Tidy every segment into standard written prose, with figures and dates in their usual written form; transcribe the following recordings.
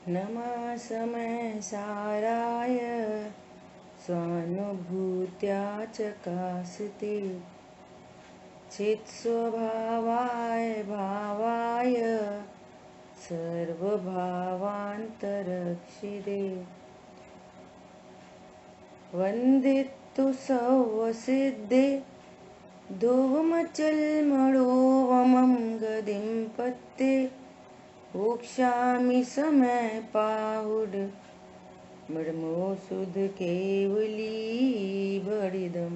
नमः समय साराय स्वानुभूत्या चकास्ते चित्स्वभावाय भावाय सर्वभावान्तरक्षिते वन्दितु सौवसिद्धे धुवमचलमणोवमं गदिं पत्ते वोक्ष्यामि समय पाहुड मृमो सुध केवली बड़िदम।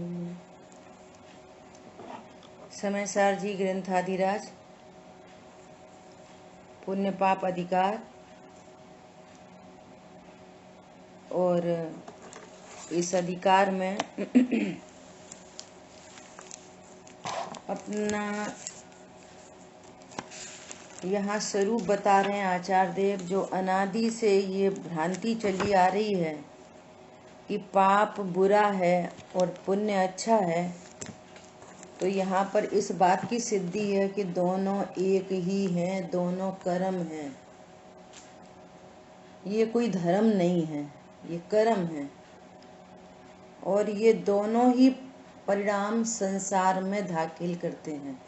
समयसार जी ग्रंथाधिराज पुण्य पाप अधिकार और इस अधिकार में अपना यहाँ स्वरूप बता रहे हैं आचार्य देव। जो अनादि से ये भ्रांति चली आ रही है कि पाप बुरा है और पुण्य अच्छा है, तो यहाँ पर इस बात की सिद्धि है कि दोनों एक ही हैं, दोनों कर्म हैं। ये कोई धर्म नहीं है, ये कर्म है और ये दोनों ही परिणाम संसार में दाखिल करते हैं।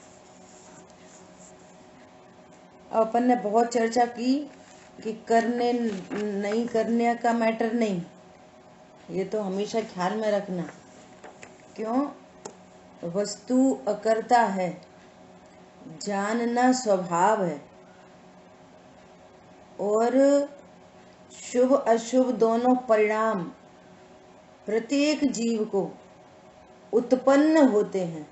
अपन ने बहुत चर्चा की कि करने नहीं करने का मैटर नहीं, ये तो हमेशा ख्याल में रखना। क्यों? वस्तु अकर्ता है, जानना स्वभाव है और शुभ अशुभ दोनों परिणाम प्रत्येक जीव को उत्पन्न होते हैं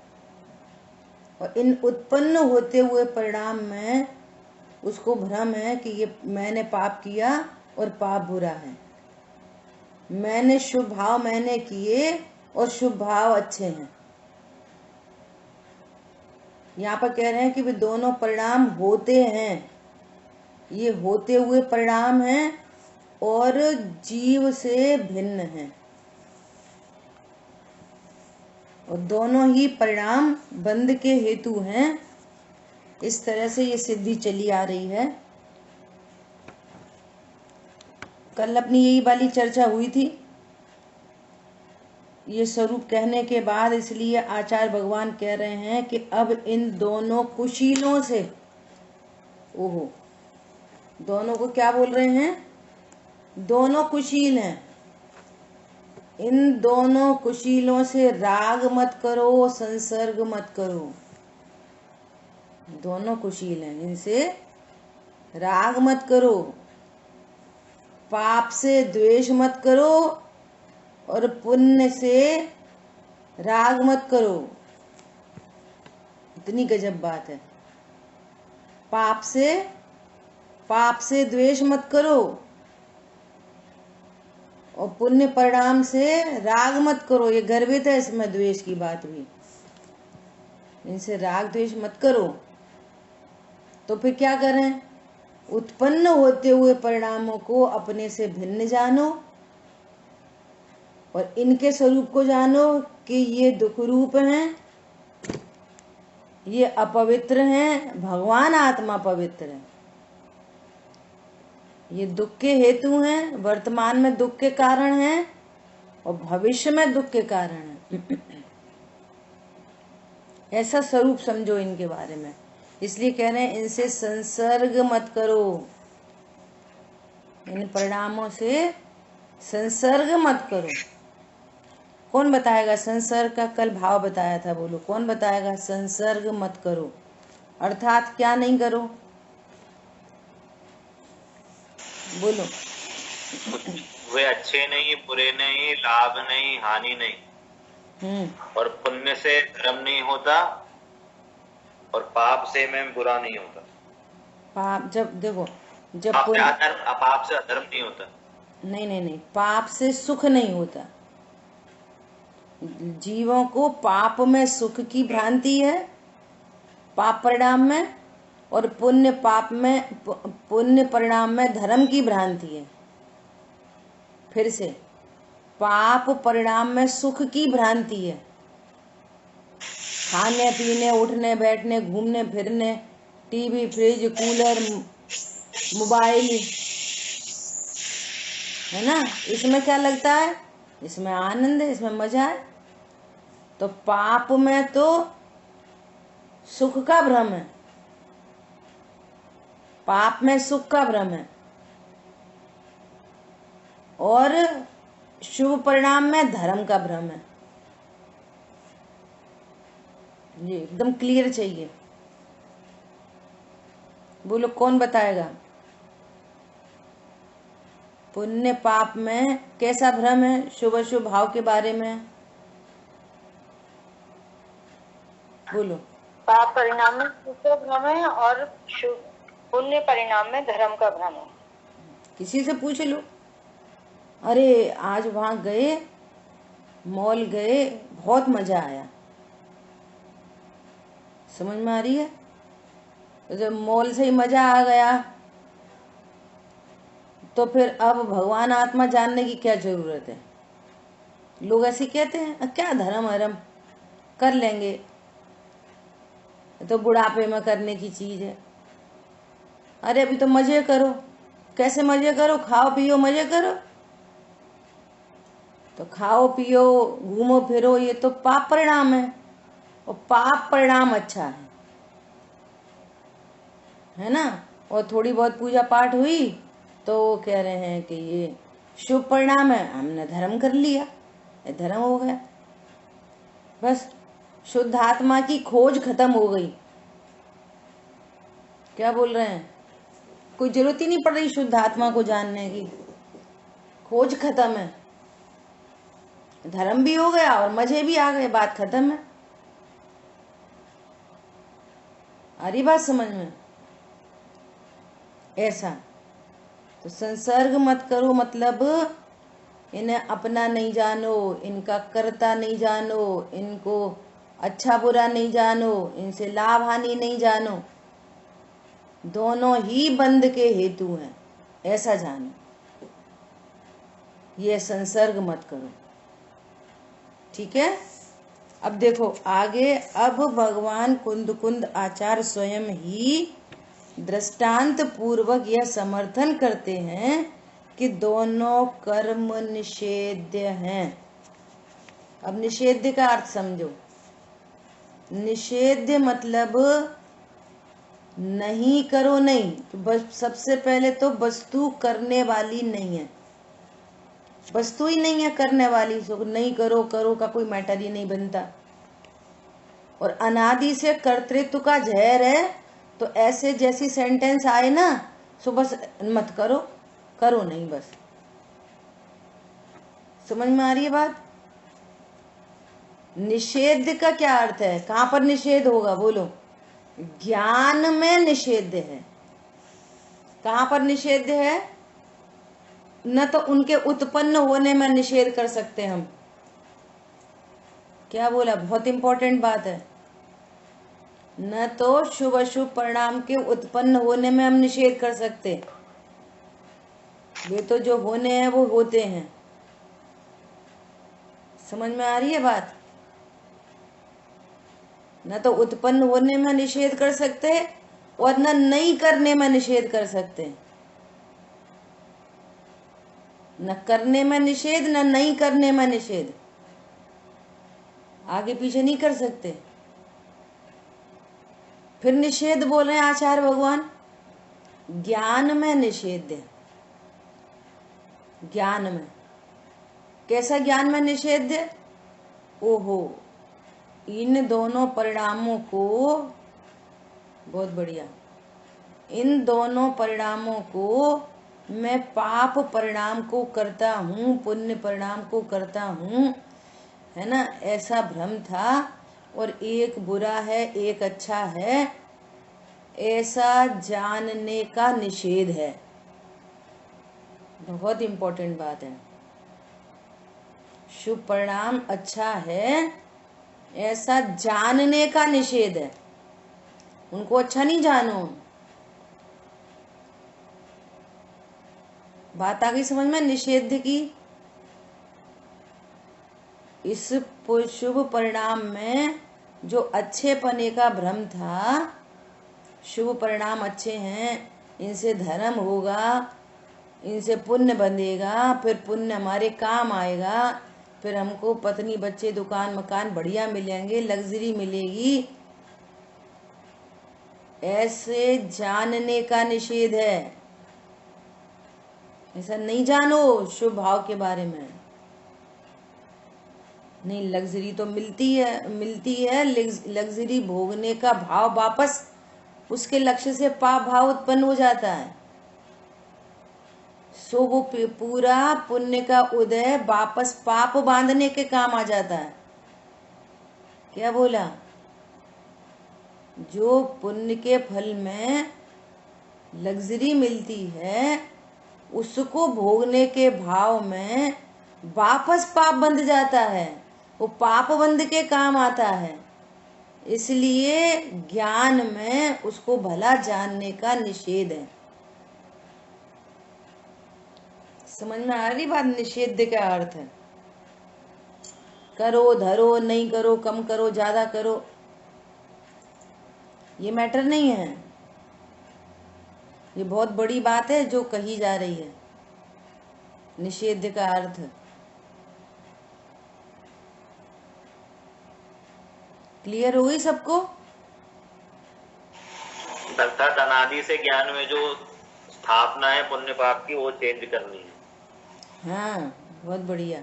और इन उत्पन्न होते हुए परिणाम में उसको भ्रम है कि ये मैंने पाप किया और पाप बुरा है, मैंने शुभ भाव मैंने किए और शुभ भाव अच्छे हैं। यहाँ पर कह रहे हैं कि वे दोनों परिणाम होते हैं, ये होते हुए परिणाम हैं और जीव से भिन्न हैं और दोनों ही परिणाम बंध के हेतु हैं। इस तरह से ये सिद्धि चली आ रही है। कल अपनी यही वाली चर्चा हुई थी। ये स्वरूप कहने के बाद इसलिए आचार्य भगवान कह रहे हैं कि अब इन दोनों कुशीलों से, ओहो, दोनों को क्या बोल रहे हैं? दोनों कुशील हैं। इन दोनों कुशीलों से राग मत करो, संसर्ग मत करो। दोनों कुशील हैं, इनसे राग मत करो, पाप से द्वेष मत करो और पुण्य से राग मत करो। इतनी गजब बात है। पाप से द्वेष मत करो और पुण्य परिणाम से राग मत करो। ये गर्वित है इसमें द्वेष की बात भी। इनसे राग द्वेष मत करो। तो फिर क्या करें? उत्पन्न होते हुए परिणामों को अपने से भिन्न जानो और इनके स्वरूप को जानो कि ये दुख रूप हैं, ये अपवित्र हैं, भगवान आत्मा पवित्र है। ये दुख के हेतु हैं, वर्तमान में दुख के कारण हैं और भविष्य में दुख के कारण हैं। ऐसा स्वरूप समझो इनके बारे में। इसलिए कह रहे हैं इनसे संसर्ग मत करो, इन परिणामों से संसर्ग मत करो। कौन बताएगा संसर्ग का? कल भाव बताया था, बोलो कौन बताएगा? संसर्ग मत करो अर्थात क्या नहीं करो? बोलो। वे अच्छे नहीं, बुरे नहीं, लाभ नहीं, हानि नहीं। और पुण्य से धर्म नहीं होता और पाप से में बुरा नहीं होता। पाप जब देखो, जब पाप से अधर्म नहीं होता। नहीं, पाप से सुख नहीं होता। जीवों को पाप में सुख की भ्रांति है, पाप परिणाम में, और पुण्य परिणाम में धर्म की भ्रांति है। फिर से, पाप परिणाम में सुख की भ्रांति है। खाने पीने, उठने बैठने, घूमने फिरने, टीवी, फ्रिज, कूलर, मोबाइल, है ना। इसमें क्या लगता है, इसमें आनंद है, इसमें मजा है। तो पाप में तो सुख का भ्रम है, पाप में सुख का भ्रम है, और शुभ परिणाम में धर्म का भ्रम है। ये एकदम क्लियर चाहिए। बोलो कौन बताएगा। पुण्य पाप में कैसा भ्रम है शुभ अशुभ भाव के बारे में, बोलो। पाप परिणाम में सुख का भ्रम है और पुण्य परिणाम में धर्म का भ्रम है। किसी से पूछ लो, अरे आज वहां गए, मॉल गए, बहुत मजा आया। समझ में आ रही है। तो जब मॉल से ही मजा आ गया तो फिर अब भगवान आत्मा जानने की क्या जरूरत है। लोग ऐसे कहते हैं, क्या धर्म हरम कर लेंगे, तो बुढ़ापे में करने की चीज है। अरे अभी तो मजे करो। कैसे मजे करो, खाओ पियो मजे करो। तो खाओ पियो घूमो फिरो, ये तो पाप परिणाम है, और पाप परिणाम अच्छा है ना। और थोड़ी बहुत पूजा पाठ हुई तो वो कह रहे हैं कि ये शुभ परिणाम है, हमने धर्म कर लिया, ये धर्म हो गया। बस शुद्ध आत्मा की खोज खत्म हो गई। क्या बोल रहे हैं, कोई जरूरत ही नहीं पड़ रही शुद्ध आत्मा को जानने की, खोज खत्म है, धर्म भी हो गया और मजे भी आ गए, बात खत्म है। आ रही बात समझ में। ऐसा तो संसर्ग मत करो, मतलब इन्हें अपना नहीं जानो, इनका कर्ता नहीं जानो, इनको अच्छा बुरा नहीं जानो, इनसे लाभ हानि नहीं जानो, दोनों ही बंध के हेतु हैं, ऐसा जानो। ये संसर्ग मत करो, ठीक है। अब देखो आगे, अब भगवान कुंद आचार्य स्वयं ही दृष्टांत पूर्वक यह समर्थन करते हैं कि दोनों कर्म निषेध्य हैं। अब निषेध्य का अर्थ समझो। निषेध्य मतलब नहीं करो नहीं, तो बस सबसे पहले तो वस्तु करने वाली नहीं है, वस्तु ही नहीं है करने वाली, सो नहीं करो, करो का कोई मैटर ही नहीं बनता। और अनादि से कर्तृत्व का जहर है, तो ऐसे जैसी सेंटेंस आए ना, सो बस मत करो, करो नहीं, बस। समझ में आ रही है बात। निषेध का क्या अर्थ है, कहां पर निषेध होगा, बोलो। ज्ञान में निषेध है। कहां पर निषेध है, न तो उनके उत्पन्न होने में निषेध कर सकते हम। क्या बोला, बहुत इंपॉर्टेंट बात है। न तो शुभ अशुभ परिणाम के उत्पन्न होने में हम निषेध कर सकते, वे तो जो होने हैं वो होते हैं। समझ में आ रही है बात। न तो उत्पन्न होने में निषेध कर सकते और न नहीं करने में निषेध कर सकते। न करने में निषेध, न नहीं करने में निषेध, आगे पीछे नहीं कर सकते। फिर निषेध बोल रहे हैं आचार्य भगवान, ज्ञान में निषेध है। ज्ञान में कैसा, ज्ञान में निषेध है, ओहो, इन दोनों परिणामों को, बहुत बढ़िया, इन दोनों परिणामों को मैं पाप परिणाम को करता हूँ, पुण्य परिणाम को करता हूँ, है ना, ऐसा भ्रम था। और एक बुरा है एक अच्छा है, ऐसा जानने का निषेध है। बहुत इंपॉर्टेंट बात है। शुभ परिणाम अच्छा है ऐसा जानने का निषेध है, उनको अच्छा नहीं जानो। बात आ गई समझ में निषेध की। इस शुभ परिणाम में जो अच्छे पने का भ्रम था, शुभ परिणाम अच्छे हैं, इनसे धर्म होगा, इनसे पुण्य बंधेगा, फिर पुण्य हमारे काम आएगा, फिर हमको पत्नी बच्चे दुकान मकान बढ़िया मिलेंगे, लग्जरी मिलेगी। ऐसे जानने का निषेध है। ऐसा नहीं जानो शुभ भाव के बारे में। नहीं, लग्जरी तो मिलती है। लग्जरी भोगने का भाव वापस उसके लक्ष्य से पाप भाव उत्पन्न हो जाता है। सो वो पूरा पुण्य का उदय वापस पाप बांधने के काम आ जाता है। क्या बोला? जो पुण्य के फल में लग्जरी मिलती है, उसको भोगने के भाव में वापस पाप बंध जाता है, वो पाप बंध के काम आता है। इसलिए ज्ञान में उसको भला जानने का निषेध है। समझ में आ रही बात? निषेध का अर्थ है करो धरो, नहीं करो, कम करो, ज्यादा करो, ये मैटर नहीं है। ये बहुत बड़ी बात है जो कही जा रही है। निषेध का अर्थ क्लियर हो गई सबको? अर्थात अनादि से ज्ञान में जो स्थापना है पुण्य पाप की, वो चेंज करनी है। हाँ, बहुत बढ़िया।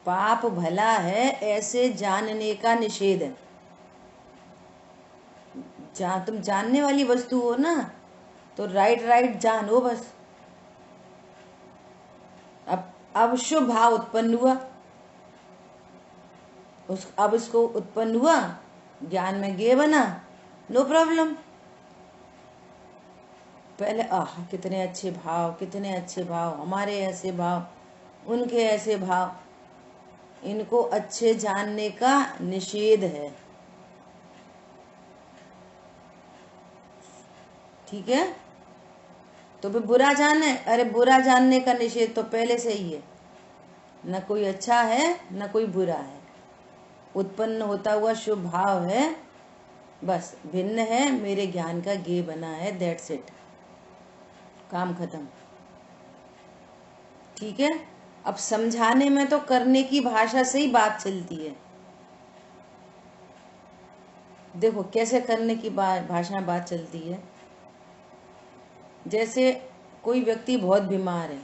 पाप भला है ऐसे जानने का निषेध है। तुम जानने वाली वस्तु हो ना, तो राइट जानो बस। अब शुभ भाव उत्पन्न हुआ, अब इसको उत्पन्न हुआ, ज्ञान में गे बना, नो प्रॉब्लम। पहले कितने अच्छे भाव, कितने अच्छे भाव, हमारे ऐसे भाव, उनके ऐसे भाव, इनको अच्छे जानने का निषेध है। ठीक है? तो फिर बुरा जाने, अरे बुरा जानने का निषेध तो पहले से ही है। न कोई अच्छा है न कोई बुरा है, उत्पन्न होता हुआ शुभ भाव है, बस भिन्न है, मेरे ज्ञान का गे बना है, दैट्स इट, काम खत्म। ठीक है? अब समझाने में तो करने की भाषा से ही बात चलती है। देखो कैसे करने की भाषा में बात चलती है। जैसे कोई व्यक्ति बहुत बीमार है,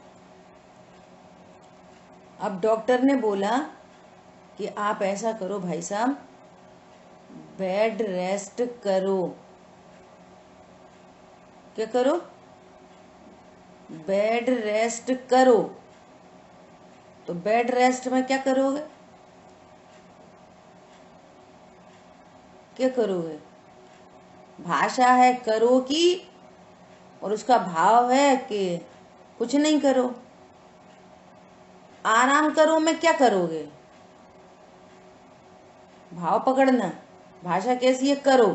अब डॉक्टर ने बोला कि आप ऐसा करो भाई साहब, बेड रेस्ट करो। क्या करो? बेड रेस्ट करो। तो बेड रेस्ट में क्या करोगे? क्या करोगे? भाषा है करो की, और उसका भाव है कि कुछ नहीं करो। आराम करो में क्या करोगे? भाव पकड़ना, भाषा कैसी है? करो।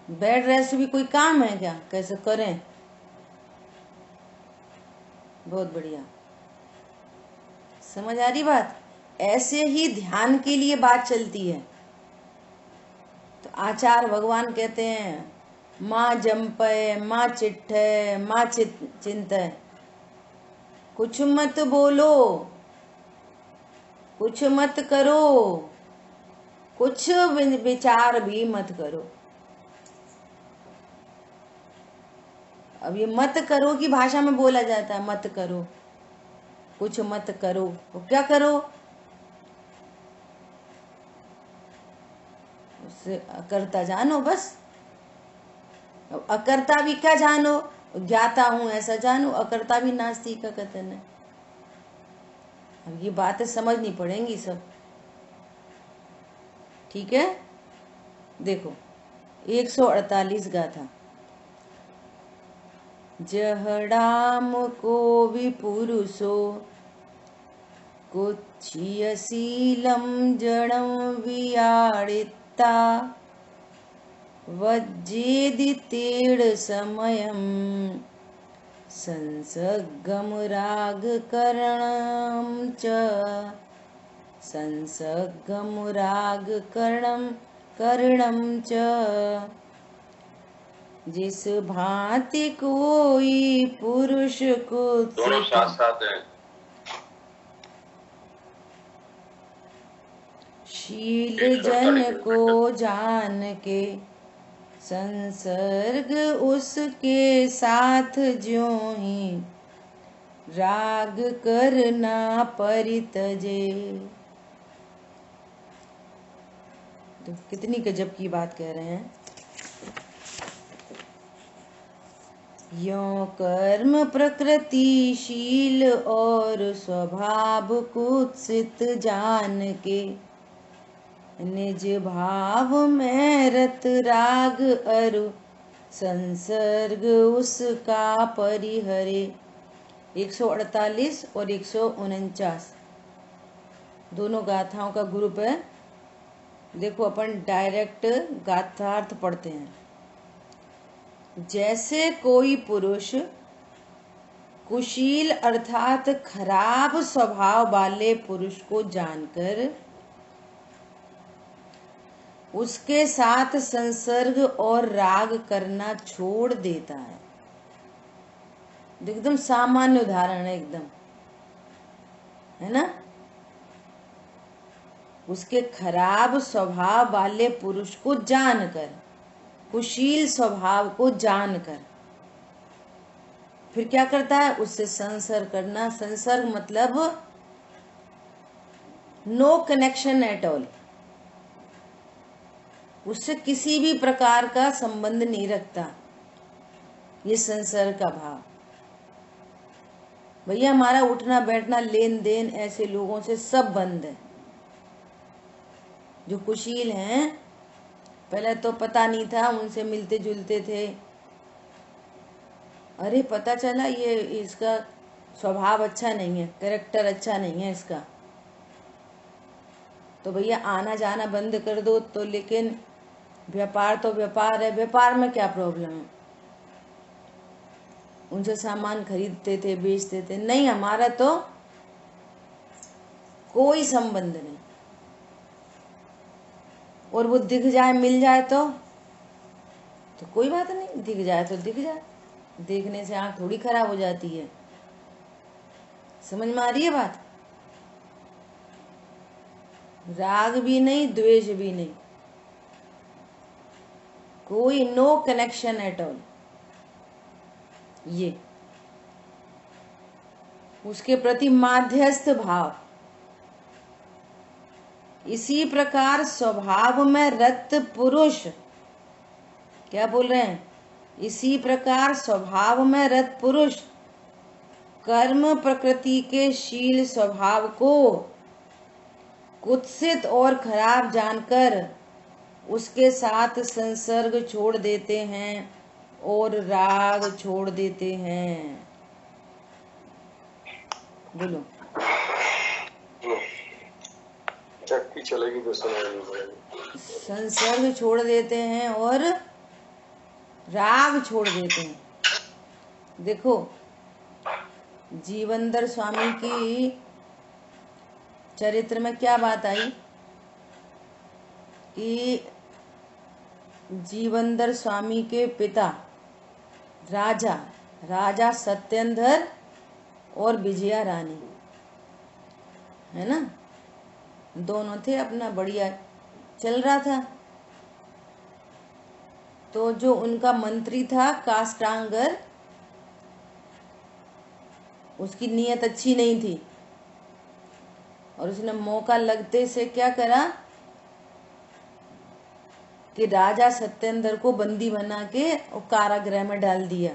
बेड रेस्ट भी कोई काम है क्या? कैसे करें? बहुत बढ़िया, समझ आ रही बात? ऐसे ही ध्यान के लिए बात चलती है। तो आचार्य भगवान कहते हैं, माँ जंपय, माँ चिट्ठय, माँ चिंतय। कुछ मत बोलो, कुछ मत करो, कुछ विचार भी मत करो। अब ये मत करो की भाषा में बोला जाता है, मत करो, कुछ मत करो, तो क्या करो? उससे अकर्ता जानो बस। अकर्ता भी क्या जानो? ज्ञाता हूं ऐसा जानो। अकर्ता भी नास्ति का कथन है। अब ये बातें समझनी पड़ेंगी सब। ठीक है? देखो 148 गाथा। जहड़ाम को विपुरुषो कुच्छीयशीलम जड़म वियाड़िता वज्जेदितेड़ समयम संसर्गम राग करणम च संसर्गम राग करणम च जिस भांति कोई पुरुष दोनों कुत्सित साथ साथ हैं। शील जन को जान के संसर्ग उसके साथ ज्यों ही राग करना परितजे। तो कितनी गजब की बात कह रहे हैं। यों कर्म प्रकृतिशील और स्वभाव कुत्सित जान के निज भाव में रत राग अरु संसर्ग उसका परिहरे। 148 और 149 दोनों गाथाओं का ग्रुप है। देखो अपन डायरेक्ट गाथार्थ पढ़ते हैं। जैसे कोई पुरुष कुशील अर्थात खराब स्वभाव वाले पुरुष को जानकर उसके साथ संसर्ग और राग करना छोड़ देता है। एकदम सामान्य उदाहरण है, एकदम, है ना। उसके खराब स्वभाव वाले पुरुष को जानकर, कुशील स्वभाव को जानकर फिर क्या करता है, उससे संसर्ग करना। संसर्ग मतलब नो कनेक्शन एट ऑल, उससे किसी भी प्रकार का संबंध नहीं रखता। ये संसर्ग का भाव। भैया हमारा उठना बैठना लेन देन ऐसे लोगों से सब बंद है। जो कुशील हैं, पहले तो पता नहीं था, उनसे मिलते जुलते थे, अरे पता चला ये इसका स्वभाव अच्छा नहीं है, कैरेक्टर अच्छा नहीं है इसका, तो भैया आना जाना बंद कर दो। तो लेकिन व्यापार तो व्यापार है, व्यापार में क्या प्रॉब्लम है। उनसे सामान खरीदते थे, बेचते थे, नहीं हमारा तो कोई संबंध नहीं। और वो दिख जाए मिल जाए तो कोई बात नहीं, दिख जाए तो दिख जाए, देखने से आंख थोड़ी खराब हो जाती है। समझ में आ रही है बात। राग भी नहीं, द्वेष भी नहीं, कोई नो कनेक्शन एट ऑल। ये उसके प्रति माध्यस्थ भाव। इसी प्रकार स्वभाव में रत पुरुष, क्या बोल रहे हैं, इसी प्रकार स्वभाव में रत पुरुष कर्म प्रकृति के शील स्वभाव को कुत्सित और खराब जानकर उसके साथ संसर्ग छोड़ देते हैं और राग छोड़ देते हैं। बोलो। चक्की चलेगी तो सुनाई। संसर्ग छोड़ देते हैं और राग छोड़ देते हैं। देखो जीवंदर स्वामी की चरित्र में क्या बात आई कि जीवंदर स्वामी के पिता राजा सत्येंद्र और विजया रानी, है ना, दोनों थे, अपना बढ़िया चल रहा था। तो जो उनका मंत्री था काष्टांगर, उसकी नीयत अच्छी नहीं थी और उसने मौका लगते से क्या करा कि राजा सत्येंद्र को बंदी बना के कारागृह में डाल दिया।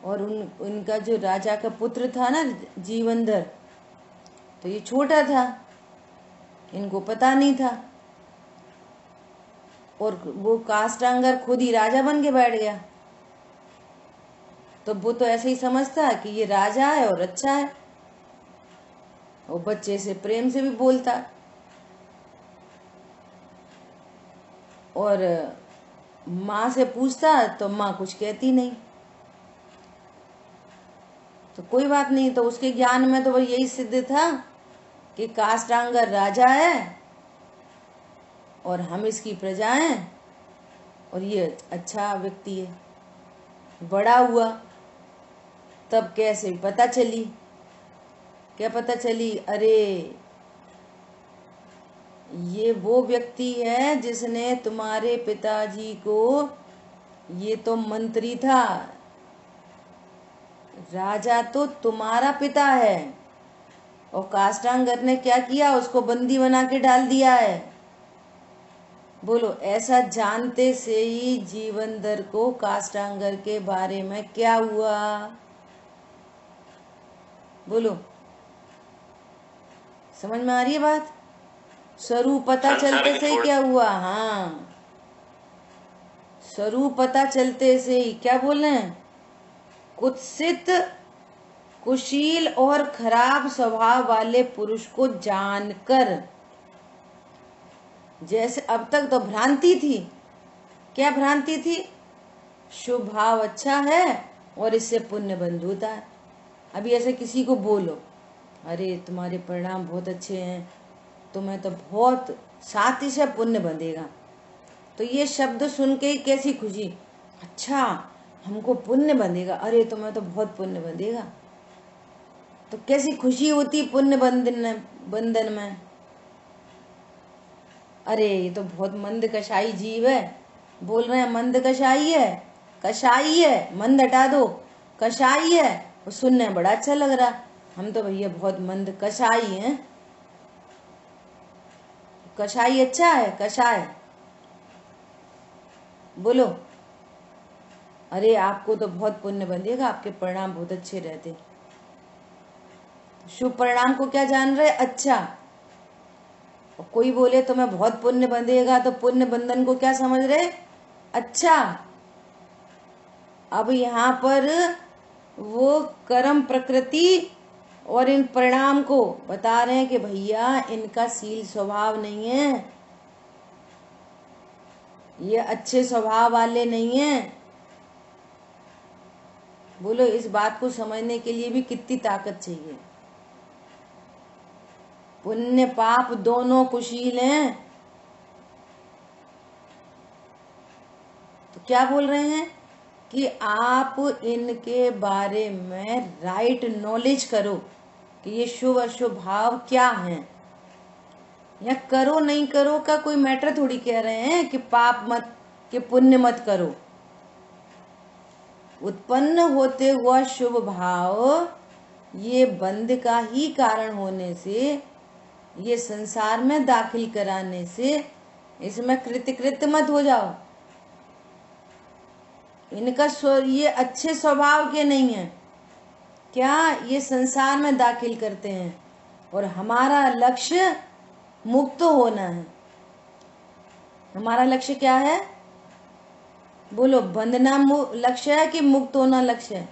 और उनका जो राजा का पुत्र था ना जीवंदर, तो ये छोटा था, इनको पता नहीं था, और वो काष्टांगर खुद ही राजा बन के बैठ गया। तो वो तो ऐसे ही समझता है कि ये राजा है और अच्छा है, और बच्चे से प्रेम से भी बोलता, और माँ से पूछता तो माँ कुछ कहती नहीं। तो कोई बात नहीं, तो उसके ज्ञान में तो वो यही सिद्ध था कि काष्टांगर राजा है और हम इसकी प्रजा हैं, और ये अच्छा व्यक्ति है। बड़ा हुआ तब कैसे पता चली, क्या पता चली, अरे ये वो व्यक्ति है जिसने तुम्हारे पिताजी को, ये तो मंत्री था, राजा तो तुम्हारा पिता है, और काष्टांगर ने क्या किया, उसको बंदी बना के डाल दिया है। बोलो, ऐसा जानते से ही जीवनधर को काष्टांगर के बारे में क्या हुआ? बोलो, समझ में आ रही है बात? स्वरूप पता चलते से ही क्या हुआ? हाँ, स्वरूप पता चलते से ही क्या बोल रहे हैं, कुत्सित, कुशील और खराब स्वभाव वाले पुरुष को जानकर, जैसे अब तक तो भ्रांति थी, क्या भ्रांति थी, शुभ भाव अच्छा है और इससे पुण्य बंध होता है। अभी ऐसे किसी को बोलो, अरे तुम्हारे परिणाम बहुत अच्छे हैं, तुम्हें तो बहुत साथ ही से पुण्य बंधेगा, तो ये शब्द सुन के कैसी खुशी, अच्छा हमको पुण्य बंधेगा, अरे तुम्हें तो बहुत पुण्य बंधेगा, तो कैसी खुशी होती पुण्य बंधन में। अरे ये तो बहुत मंद कषाई जीव है, बोल रहे हैं मंद कषाई है, कषाई है, मंद हटा दो, कषाई है, वो सुनने बड़ा अच्छा लग रहा, हम तो भैया बहुत मंद कषाई हैं। कषाई अच्छा है, कषाय बोलो, अरे आपको तो बहुत पुण्य बंधेगा, आपके परिणाम बहुत अच्छे रहते। शुभ परिणाम को क्या जान रहे, अच्छा, और कोई बोले तो मैं बहुत पुण्य बंधेगा, तो पुण्य बंधन को क्या समझ रहे, अच्छा। अब यहाँ पर वो कर्म प्रकृति और इन परिणाम को बता रहे हैं कि भैया इनका शील स्वभाव नहीं है, ये अच्छे स्वभाव वाले नहीं हैं। बोलो, इस बात को समझने के लिए भी कितनी ताकत चाहिए। पुण्य पाप दोनों कुशील हैं, तो क्या बोल रहे हैं कि आप इनके बारे में राइट नॉलेज करो कि ये शुभ अशुभ भाव क्या हैं। या करो नहीं करो का कोई मैटर थोड़ी कह रहे हैं कि पाप मत, कि पुण्य मत करो। उत्पन्न होते हुआ शुभ भाव ये बंध का ही कारण होने से, ये संसार में दाखिल कराने से, इसमें कृतकृत मत हो जाओ। इनका ये अच्छे स्वभाव के नहीं है, क्या ये संसार में दाखिल करते हैं, और हमारा लक्ष्य मुक्त होना है। हमारा लक्ष्य क्या है, बोलो, बंधना लक्ष्य है कि मुक्त होना लक्ष्य है?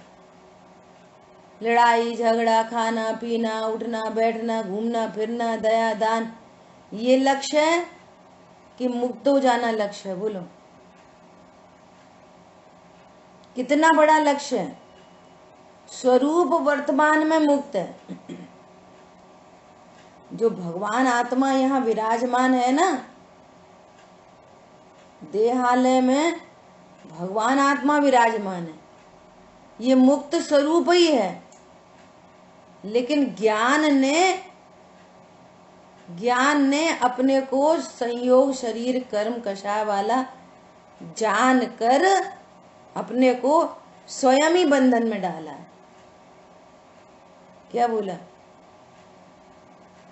लड़ाई झगड़ा, खाना पीना, उठना बैठना, घूमना फिरना, दया दान, ये लक्ष्य है कि मुक्त हो जाना लक्ष्य है? बोलो, कितना बड़ा लक्ष्य है। स्वरूप वर्तमान में मुक्त है। जो भगवान आत्मा यहाँ विराजमान है ना, देहालय में भगवान आत्मा विराजमान है, ये मुक्त स्वरूप ही है। लेकिन ज्ञान ने अपने को संयोग शरीर कर्म कषाय वाला जानकर अपने को स्वयं ही बंधन में डाला है। क्या बोला,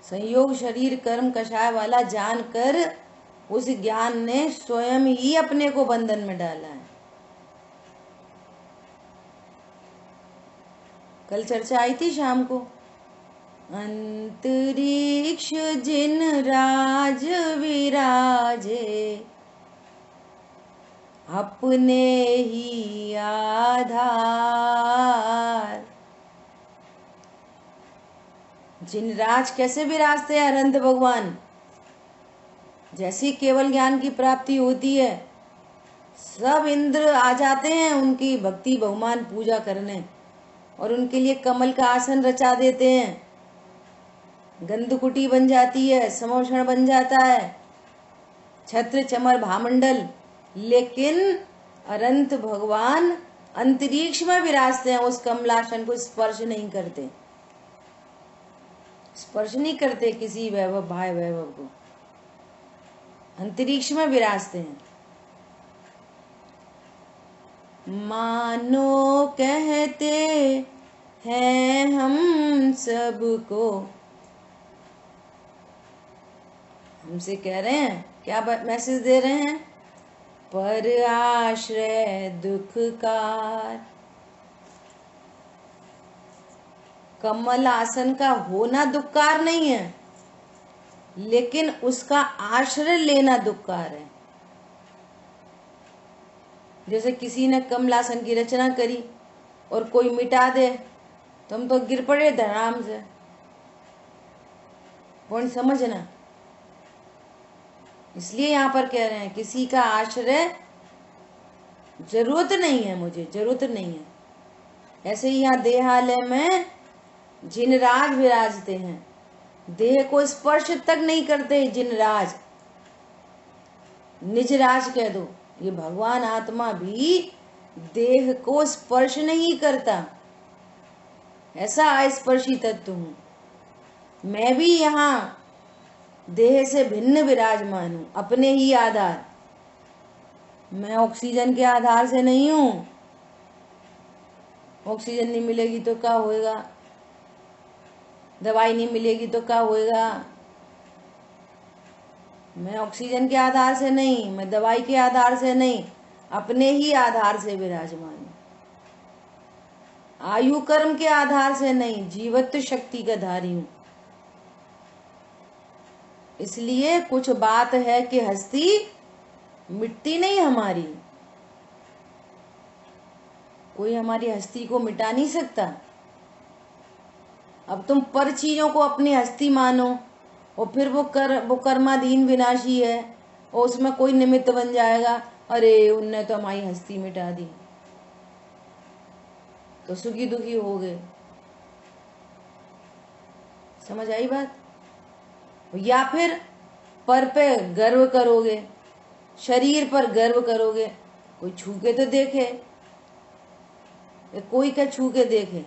संयोग शरीर कर्म कषाय वाला जानकर उस ज्ञान ने स्वयं ही अपने को बंधन में डाला है। कल चर्चा आई थी शाम को, अंतरिक्ष जिन राज विराजे अपने ही आधार। जिन राज कैसे विराजते हैं अनंत भगवान, जैसी केवल ज्ञान की प्राप्ति होती है सब इंद्र आ जाते हैं उनकी भक्ति बहुमान पूजा करने, और उनके लिए कमल का आसन रचा देते हैं, गंधकुटी बन जाती है, समोषण बन जाता है, छत्र चमर भामंडल लेकिन अनंत भगवान अंतरिक्ष में विराजते हैं, उस कमलासन को स्पर्श नहीं करते, स्पर्श नहीं करते किसी वैभव भाई वैभव को, अंतरिक्ष में विराजते हैं। मानो कहते हैं हम सबको, हमसे कह रहे हैं, क्या मैसेज दे रहे हैं? पर आश्रय दुखकार। कमल आसन का होना दुखकार नहीं है, लेकिन उसका आश्रय लेना दुखकार है। जैसे किसी ने कमलासन की रचना करी और कोई मिटा दे तो हम तो गिर पड़े धड़ाम से। पॉइंट समझना। इसलिए यहाँ पर कह रहे हैं किसी का आश्रय जरूरत नहीं है, मुझे जरूरत नहीं है। ऐसे ही यहाँ देहालय में जिनराज विराजते हैं, देह को स्पर्श तक नहीं करते। जिनराज, निजराज कह दो, ये भगवान आत्मा भी देह को स्पर्श नहीं करता, ऐसा अस्पर्शी तत्व हूं मैं भी। यहाँ देह से भिन्न विराजमान हूं, अपने ही आधार। मैं ऑक्सीजन के आधार से नहीं हूं। ऑक्सीजन नहीं मिलेगी तो क्या होएगा, दवाई नहीं मिलेगी तो क्या होएगा। मैं ऑक्सीजन के आधार से नहीं, मैं दवाई के आधार से नहीं, अपने ही आधार से विराजमान हूं। आयु कर्म के आधार से नहीं, जीवत्व शक्ति का धारी हूं। इसलिए कुछ बात है कि हस्ती मिटती नहीं हमारी, कोई हमारी हस्ती को मिटा नहीं सकता। अब तुम पर चीजों को अपनी हस्ती मानो और फिर वो कर्माधीन विनाशी है और उसमें कोई निमित्त बन जाएगा, अरे उनने तो हमारी हस्ती मिटा दी, तो सुखी दुखी हो गए। समझ आई बात? या फिर पर पे गर्व करोगे, शरीर पर गर्व करोगे। कोई छू के तो देखे, कोई क्या छू के देखे।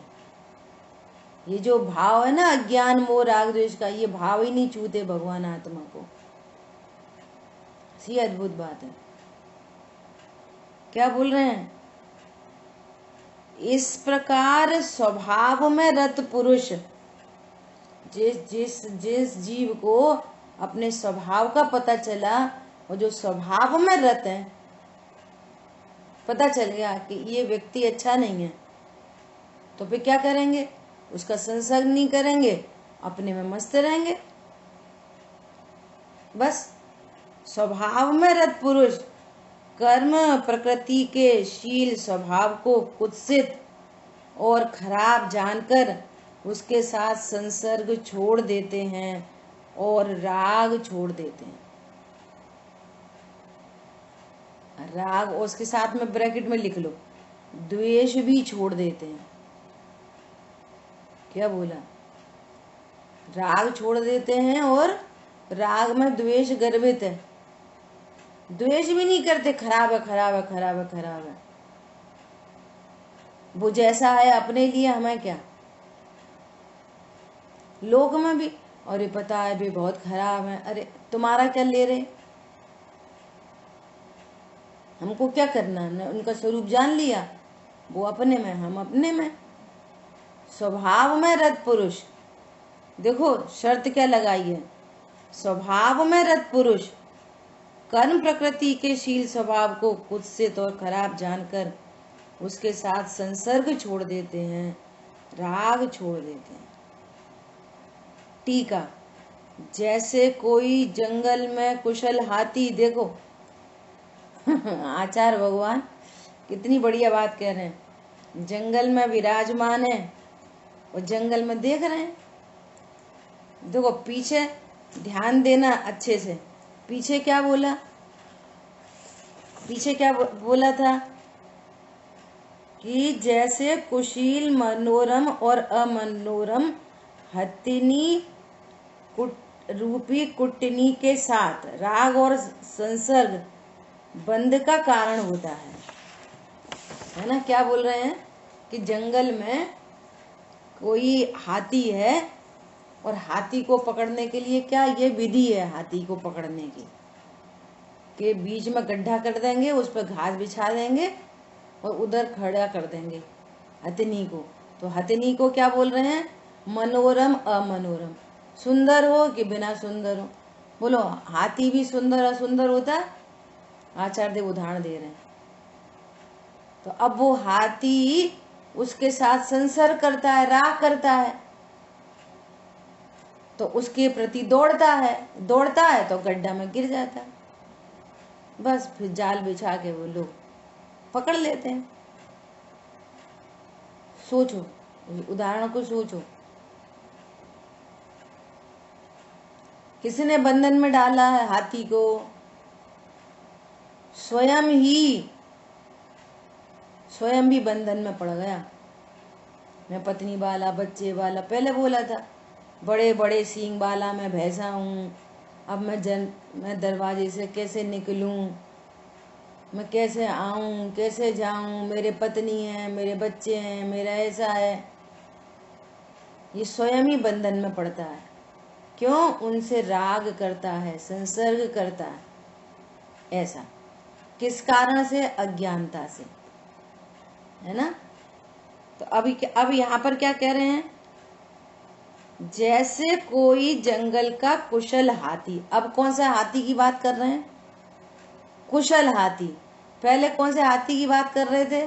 ये जो भाव है ना अज्ञान मोह राग द्वेष का, ये भाव ही नहीं छूते भगवान आत्मा को। सी अद्भुत बात है। क्या बोल रहे हैं? इस प्रकार स्वभाव में रत पुरुष, जिस जीव को अपने स्वभाव का पता चला, और जो स्वभाव में रत है, पता चल गया कि ये व्यक्ति अच्छा नहीं है, तो फिर क्या करेंगे? उसका संसर्ग नहीं करेंगे, अपने में मस्त रहेंगे। बस स्वभाव में रत पुरुष कर्म प्रकृति के शील स्वभाव को कुत्सित और खराब जानकर उसके साथ संसर्ग छोड़ देते हैं और राग छोड़ देते हैं। राग, और उसके साथ में ब्रैकेट में लिख लो, द्वेष भी छोड़ देते हैं। क्या बोला? राग छोड़ देते हैं और राग में द्वेष गर्भित है। द्वेष भी नहीं करते, खराब है खराब है खराब है खराब है, वो जैसा है अपने लिए हमें क्या। लोग में भी, अरे पता है भी बहुत खराब है, अरे तुम्हारा क्या ले रहे, हमको क्या करना। उनका स्वरूप जान लिया, वो अपने में, हम अपने में। स्वभाव में रत पुरुष, देखो शर्त क्या लगाई है, स्वभाव में रत पुरुष कर्म प्रकृति के शील स्वभाव को कुत्सित और खराब जानकर उसके साथ संसर्ग छोड़ देते हैं, राग छोड़ देते हैं। टीका, जैसे कोई जंगल में कुशल हाथी, देखो आचार्य भगवान कितनी बढ़िया बात कह रहे हैं। जंगल में विराजमान है और जंगल में देख रहे हैं। देखो पीछे ध्यान देना अच्छे से, पीछे क्या बोला, पीछे क्या बोला था कि जैसे कुशील मनोरम और अमनोरम हथिनी रूपी कुटनी के साथ राग और संसर्ग बंध का कारण होता है ना। क्या बोल रहे हैं कि जंगल में कोई हाथी है और हाथी को पकड़ने के लिए क्या ये विधि है हाथी को पकड़ने की, कि बीच में गड्ढा कर देंगे, उस पर घास बिछा देंगे और उधर खड़ा कर देंगे हथिनी को। तो हथिनी को क्या बोल रहे हैं, मनोरम अमनोरम, सुंदर हो कि बिना सुंदर हो। बोलो हाथी भी सुंदर असुंदर होता है? आचार्य देव उदाहरण दे रहे हैं। तो अब वो हाथी उसके साथ संसर्ग करता है, राग करता है, तो उसके प्रति दौड़ता है तो गड्ढा में गिर जाता है। बस फिर जाल बिछा के वो लोग पकड़ लेते हैं। सोचो, उदाहरण को सोचो, किसने बंधन में डाला है हाथी को? स्वयं भी बंधन में पड़ गया। मैं पत्नी वाला, बच्चे वाला, पहले बोला था बड़े बड़े सींग वाला मैं भैंसा हूँ, अब मैं दरवाजे से कैसे निकलूं, मैं कैसे आऊं, कैसे जाऊं, मेरे पत्नी है, मेरे बच्चे हैं, मेरा ऐसा है। ये स्वयं ही बंधन में पड़ता है। क्यों? उनसे राग करता है, संसर्ग करता है। ऐसा किस कारण से? अज्ञानता से, है ना। तो अब यहाँ पर क्या कह रहे हैं, जैसे कोई जंगल का कुशल हाथी। अब कौन सा हाथी की बात कर रहे हैं? कुशल हाथी। पहले कौन से हाथी की बात कर रहे थे?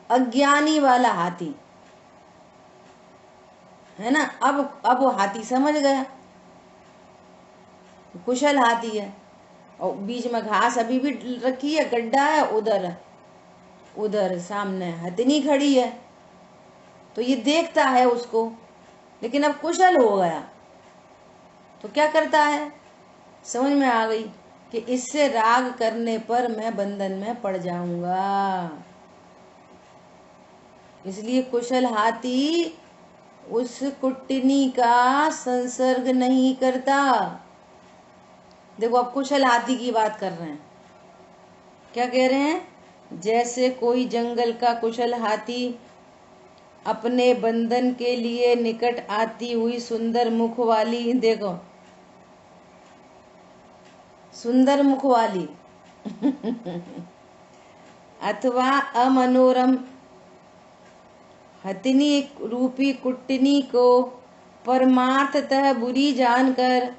अज्ञानी वाला हाथी, है ना। अब वो हाथी समझ गया कुशल हाथी है, और बीच में घास अभी भी रखी है, गड्ढा है, उधर सामने हथिनी खड़ी है, तो ये देखता है उसको। लेकिन अब कुशल हो गया तो क्या करता है, समझ में आ गई कि इससे राग करने पर मैं बंधन में पड़ जाऊंगा। इसलिए कुशल हाथी उस कुटनी का संसर्ग नहीं करता। देखो अब कुशल हाथी की बात कर रहे हैं। क्या कह रहे हैं? जैसे कोई जंगल का कुशल हाथी अपने बंधन के लिए निकट आती हुई सुंदर मुख वाली, देखो सुंदर मुख वाली अथवा अमनोरम हथिनी रूपी कुटनी को परमार्थतः बुरी जानकर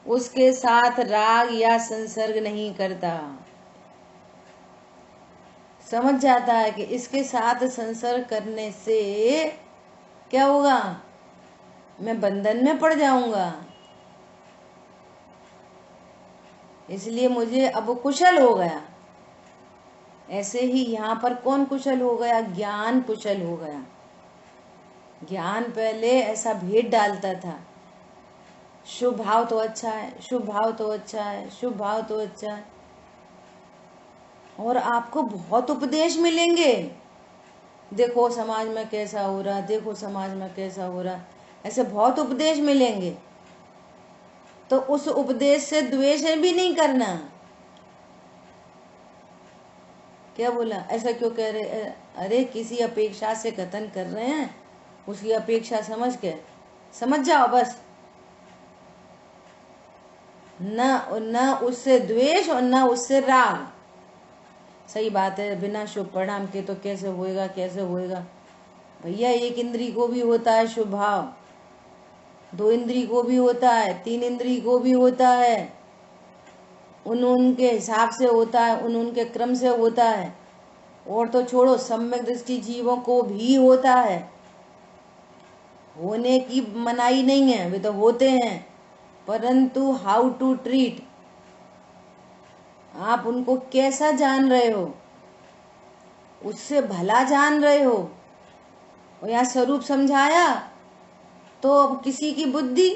उसके साथ राग या संसर्ग नहीं करता। समझ जाता है कि इसके साथ संसर्ग करने से क्या होगा, मैं बंधन में पड़ जाऊंगा। इसलिए मुझे अब कुशल हो गया। ऐसे ही यहाँ पर कौन कुशल हो गया? ज्ञान कुशल हो गया। ज्ञान पहले ऐसा भेद डालता था, शुभ भाव तो अच्छा है, शुभ भाव तो अच्छा है, शुभ भाव तो अच्छा है, और आपको बहुत उपदेश मिलेंगे। देखो समाज में कैसा हो रहा, देखो समाज में कैसा हो रहा, ऐसे बहुत उपदेश मिलेंगे। तो उस उपदेश से द्वेष भी नहीं करना। क्या बोला? ऐसा क्यों कह रहे? अरे किसी अपेक्षा से कथन कर रहे हैं, उसकी अपेक्षा समझ जाओ बस। न उससे द्वेष और न उससे राग। सही बात है, बिना शुभ परिणाम के तो कैसे होएगा भैया। एक इंद्री को भी होता है शुभ भाव, 2 इंद्री को भी होता है, 3 इंद्री को भी होता है, उनके हिसाब से होता है, उनके क्रम से होता है। और तो छोड़ो, सम्यक दृष्टि जीवों को भी होता है। होने की मनाही नहीं है, वे तो होते हैं, परंतु हाउ टू ट्रीट, आप उनको कैसा जान रहे हो, उससे भला जान रहे हो। और यहाँ स्वरूप समझाया तो अब किसी की बुद्धि,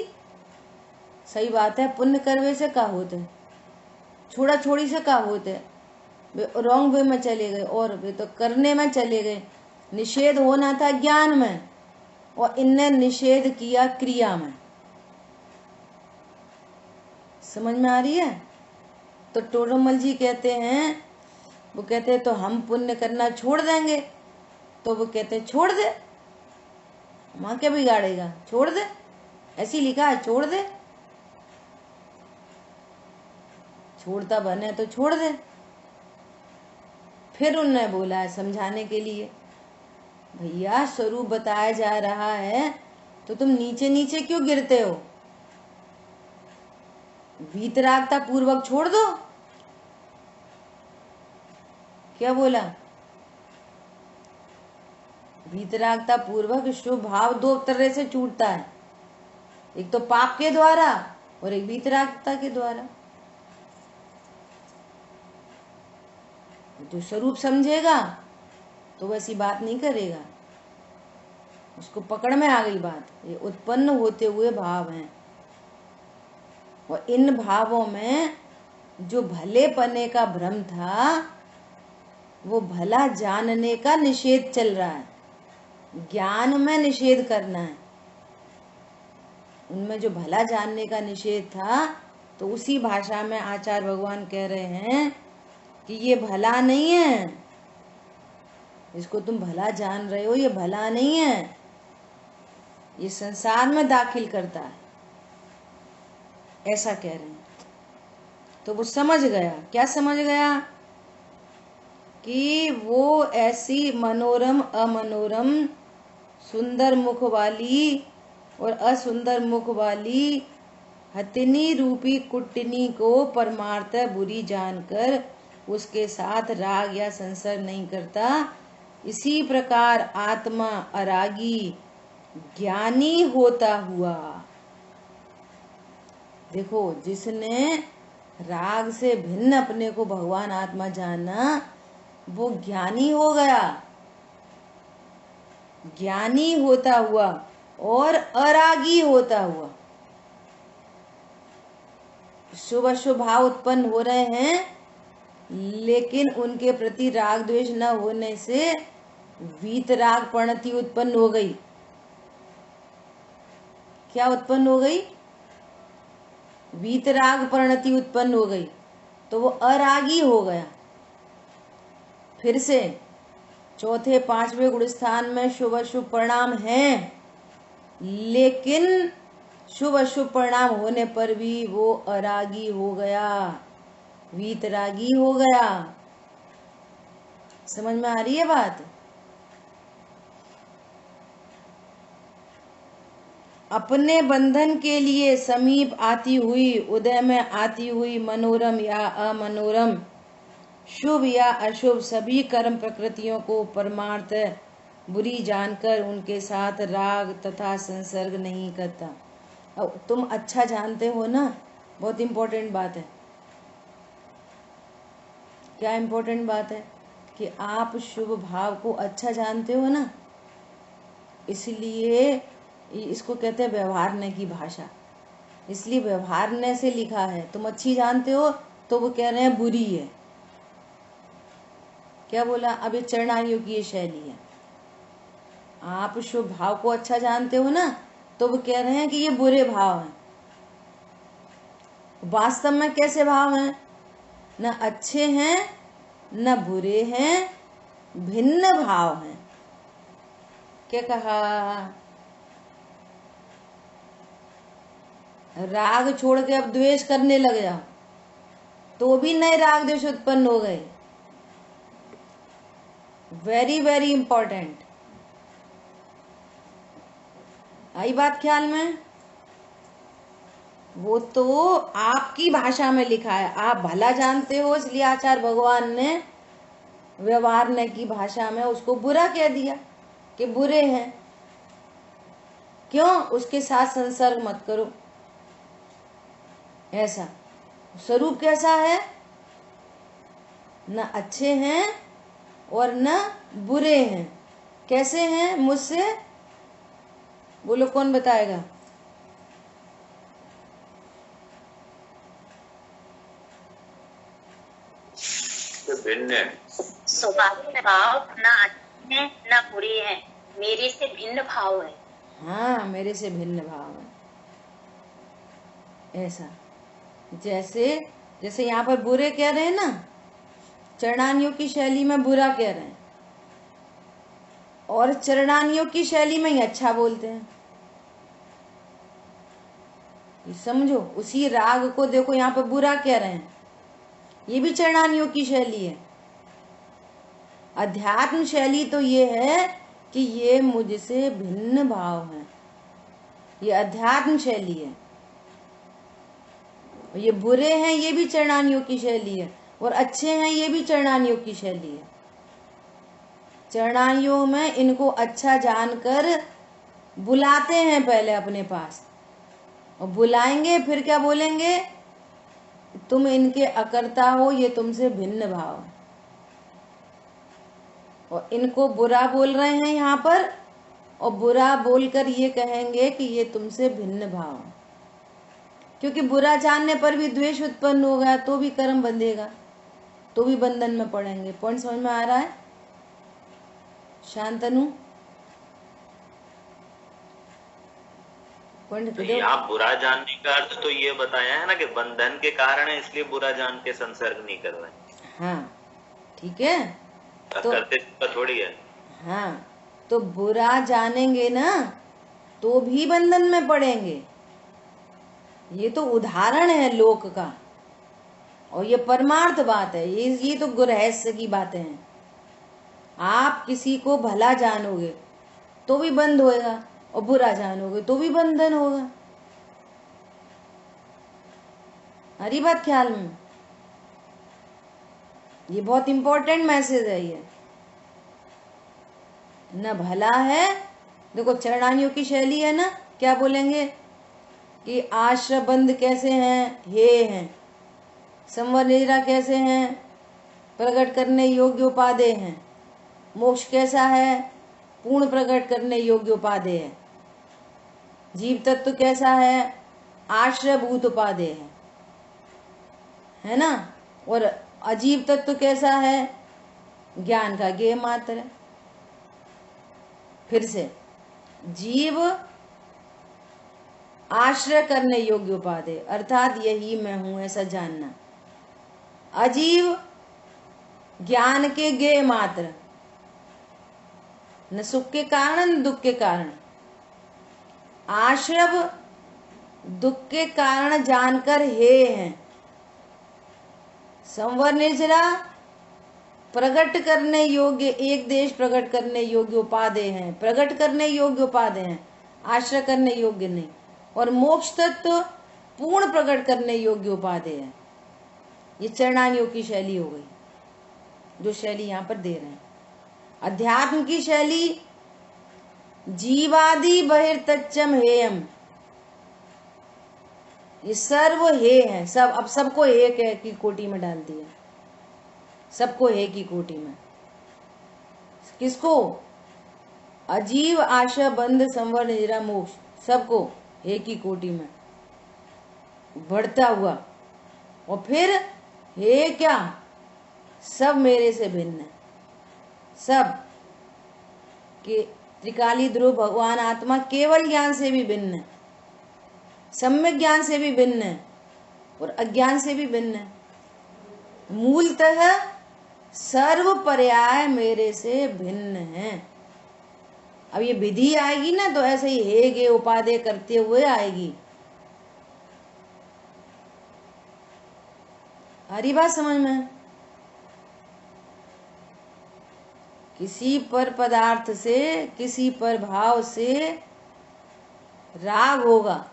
सही बात है, पुण्य करवे से का होते, छोड़ा छोड़ी से का होते, वे रॉन्ग वे में चले गए और वे तो करने में चले गए। निषेध होना था ज्ञान में और इनने निषेध किया क्रिया में। समझ में आ रही है? तो टोडरमल जी कहते हैं, वो कहते हैं तो हम पुण्य करना छोड़ देंगे। तो वो कहते हैं छोड़ दे, माँ क्या बिगाड़ेगा, छोड़ दे, ऐसी लिखा है छोड़ दे, छोड़ता बने तो छोड़ दे। फिर उन्होंने बोला है समझाने के लिए, भैया स्वरूप बताया जा रहा है तो तुम नीचे नीचे क्यों गिरते हो, वीतरागता पूर्वक छोड़ दो। क्या बोला, वीतरागता पूर्वक शुभ भाव दो तरह से छूटता है, एक तो पाप के द्वारा और एक वीतरागता के द्वारा। जो स्वरूप समझेगा तो वैसी बात नहीं करेगा, उसको पकड़ में आ गई बात। ये उत्पन्न होते हुए भाव हैं और इन भावों में जो भले पने का भ्रम था वो भला जानने का निषेध चल रहा है, ज्ञान में निषेध करना है। उनमें जो भला जानने का निषेध था तो उसी भाषा में आचार्य भगवान कह रहे हैं कि ये भला नहीं है, इसको तुम भला जान रहे हो, ये भला नहीं है, ये संसार में दाखिल करता है, ऐसा कह रहे हैं। तो वो समझ गया, क्या समझ गया कि वो ऐसी मनोरम अमनोरम, सुंदर मुख वाली और असुंदर मुख वाली हथिनी रूपी कुटनी को परमार्थ बुरी जानकर उसके साथ राग या संसर्ग नहीं करता। इसी प्रकार आत्मा अरागी ज्ञानी होता हुआ, देखो जिसने राग से भिन्न अपने को भगवान आत्मा जाना वो ज्ञानी हो गया, ज्ञानी होता हुआ और अरागी होता हुआ। शुभ अशुभ भाव उत्पन्न हो रहे हैं लेकिन उनके प्रति राग द्वेष न होने से वीतराग प्रणति उत्पन्न हो गई। क्या उत्पन्न हो गई, वीतराग प्रणति उत्पन्न हो गई, तो वो अरागी हो गया। फिर से चौथे पांचवें गुण स्थान में शुभ अशुभ परिणाम हैं लेकिन शुभ अशुभ परिणाम होने पर भी वो अरागी हो गया, वीतरागी हो गया। समझ में आ रही है बात। अपने बंधन के लिए समीप आती हुई, उदय में आती हुई मनोरम या अमनोरम, शुभ या अशुभ सभी कर्म प्रकृतियों को परमार्थ बुरी जानकर उनके साथ राग तथा संसर्ग नहीं करता। अब तुम अच्छा जानते हो ना, बहुत इंपॉर्टेंट बात है। क्या इंपॉर्टेंट बात है कि आप शुभ भाव को अच्छा जानते हो ना, इसलिए इसको कहते हैं व्यवहारने की भाषा, इसलिए व्यवहारने से लिखा है। तुम अच्छी जानते हो तो वो कह रहे हैं बुरी है। क्या बोला, अब ये चरणारियों की ये शैली है। आप शुभ भाव को अच्छा जानते हो ना तो वो कह रहे हैं कि ये बुरे भाव हैं। वास्तव में कैसे भाव हैं, न अच्छे हैं न बुरे हैं, भिन्न भाव हैं। क्या कहा, राग छोड़ के अब द्वेष करने लग जाओ तो भी नए राग द्वेष उत्पन्न हो गए। वेरी वेरी इंपॉर्टेंट, आई बात ख्याल में। वो तो आपकी भाषा में लिखा है, आप भला जानते हो, इसलिए आचार्य भगवान ने व्यवहारने की भाषा में उसको बुरा कह दिया कि बुरे हैं। क्यों, उसके साथ संसर्ग मत करो। ऐसा स्वरूप कैसा है, न अच्छे हैं और न बुरे हैं। कैसे हैं मुझसे, बोलो कौन बताएगा। भिन्न स्वभाव भाव न अच्छे हैं न बुरे हैं, मेरे से भिन्न भाव है। हाँ, मेरे से भिन्न भाव है। ऐसा जैसे जैसे यहाँ पर बुरे कह रहे हैं ना, चरणानियों की शैली में बुरा कह रहे हैं, और चरणानियों की शैली में ही अच्छा बोलते हैं। ये समझो, उसी राग को देखो, यहाँ पर बुरा कह रहे हैं, ये भी चरणानियों की शैली है। अध्यात्म शैली तो ये है कि ये मुझसे भिन्न भाव है, ये अध्यात्म शैली है। ये बुरे हैं, ये भी चरणानियों की शैली है, और अच्छे हैं, ये भी चरणानियों की शैली है। चरणानियों में इनको अच्छा जानकर बुलाते हैं पहले अपने पास, और बुलाएंगे फिर क्या बोलेंगे, तुम इनके अकर्ता हो, ये तुमसे भिन्न भाव है। और इनको बुरा बोल रहे हैं यहाँ पर, और बुरा बोलकर ये कहेंगे कि ये तुमसे भिन्न भाव है। क्योंकि बुरा जानने पर भी द्वेष उत्पन्न होगा, तो भी कर्म बंधेगा, तो भी बंधन में पड़ेंगे। पॉइंट समझ में आ रहा है शांतनु? तो यहाँ बुरा जानने का अर्थ तो ये बताया है ना कि बंधन के कारण है, इसलिए बुरा जान के संसर्ग नहीं कर रहे। हाँ ठीक है, तो करते थोड़ी है। हाँ, तो बुरा जानेंगे ना तो भी बंधन में पड़ेंगे। ये तो उदाहरण है लोक का, और ये परमार्थ बात है। ये तो गुरहस्य की बातें हैं। आप किसी को भला जानोगे तो भी बंध होएगा, और बुरा जानोगे तो भी बंधन होगा। हरी बात ख्याल में, ये बहुत इंपॉर्टेंट मैसेज है। ये न भला है, देखो चरणानियों की शैली है ना, क्या बोलेंगे कि आश्रबंध कैसे हैं, हे हैं। संवर निद्रा कैसे हैं, प्रकट करने योग्य उपादेय हैं। मोक्ष कैसा है, पूर्ण प्रकट करने योग्य उपादेय है। जीव तत्व कैसा है, आश्रयभूत उपादेय है ना। और अजीव तत्व कैसा है, ज्ञान का ज्ञेय मात्र है। फिर से, जीव आश्रय करने योग्य उपादेय, अर्थात यही मैं हूं ऐसा जानना। अजीव ज्ञान के ज्ञेय मात्र, न सुख के कारण न दुख के कारण। आश्रव दुख के कारण जानकर हे हैं। संवर निर्जरा प्रकट करने योग्य, एक देश प्रकट करने योग्य उपादेय हैं। प्रकट करने योग्य उपादेय हैं, आश्रय करने योग्य नहीं। और मोक्ष तत्व पूर्ण प्रकट करने योग्य उपादेय है। ये चरणानियों की शैली हो गई, जो शैली यहाँ पर दे रहे हैं। अध्यात्म की शैली जीवादि बहिर्तच्चम हेयम, ये सर्व हे है, सब। अब सबको एक है की कोटि में डाल दिया, सबको हे की कोटि में। किसको, अजीव आशा बंध संवर निजरा मोक्ष, सबको एक ही कोटि में बढ़ता हुआ। और फिर हे क्या, सब मेरे से भिन्न है। सब के त्रिकाली ध्रुव भगवान आत्मा केवल ज्ञान से भी भिन्न है, सम्यक ज्ञान से भी भिन्न है, और अज्ञान से भी भिन्न है। मूलतः सर्व पर्याय मेरे से भिन्न है। अब ये विधि आएगी ना तो ऐसे ही हे गे उपादेय करते हुए आएगी। हरी बात समझ में? किसी पर पदार्थ से, किसी पर भाव से राग होगा।